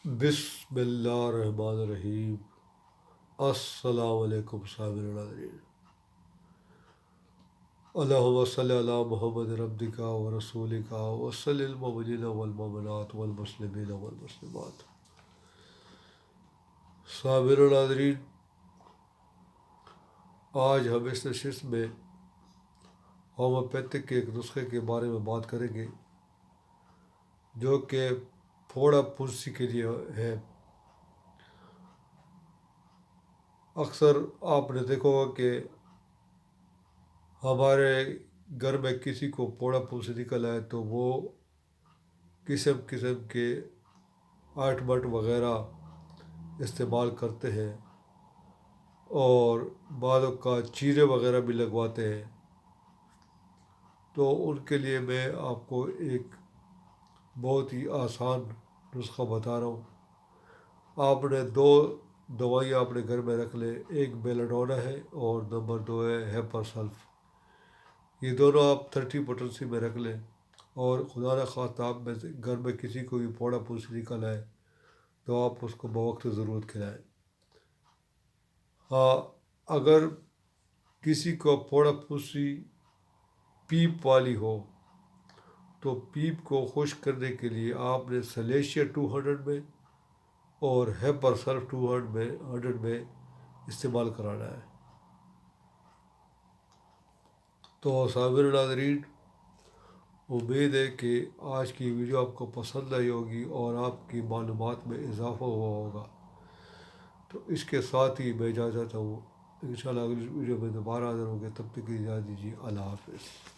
بسم اللہ الرحمن الرحیم۔ السلام علیکم سامعین العزیز۔ اللہم صلی علی محمد عبدک و رسولک وصلی المؤمنین والمؤمنات والمسلمین والمسلمات۔ سامعین العزیز، آج ہم اس نشست میں ہومیوپیتھک کے ایک نسخے کے بارے میں بات کریں گے جو کہ پھوڑا پھنسی کے لیے ہے۔ اکثر آپ نے دیکھا ہوگا کہ ہمارے گھر میں کسی کو پھوڑا پھنسی نکل آئے تو وہ قسم قسم کے آئنٹمنٹ وغیرہ استعمال کرتے ہیں اور بعضوں کا چیرے وغیرہ بھی لگواتے ہیں۔ تو ان کے لیے میں آپ کو ایک بہت ہی آسان نسخہ بتا رہا ہوں۔ آپ نے دو دوائیاں اپنے گھر میں رکھ لیں، ایک بیلاڈونا ہے اور نمبر 2 ہے ہیپر سلف۔ یہ دونوں آپ 30 پوٹنسی میں رکھ لیں، اور خدا نخواستہ آپ میں سے گھر میں کسی کو بھی پھوڑا پھنسی نکل آئے تو آپ اس کو بوقت ضرورت کھلائیں۔ ہاں، اگر کسی کو پھوڑا پھنسی پیپ والی ہو تو پیپ کو خشک کرنے کے لیے آپ نے سلیشیا 200 میں اور ہیپر سلف 200 میں استعمال کرانا ہے۔ تو سامعین ناظرین، امید ہے کہ آج کی ویڈیو آپ کو پسند آئی ہوگی اور آپ کی معلومات میں اضافہ ہوا ہوگا۔ تو اس کے ساتھ ہی میں اجازت چاہتا ہوں، انشاءاللہ اگلی ویڈیو میں دوبارہ حاضر ہوں گے، تب تک کی اجازت دیجیے۔ اللہ حافظ۔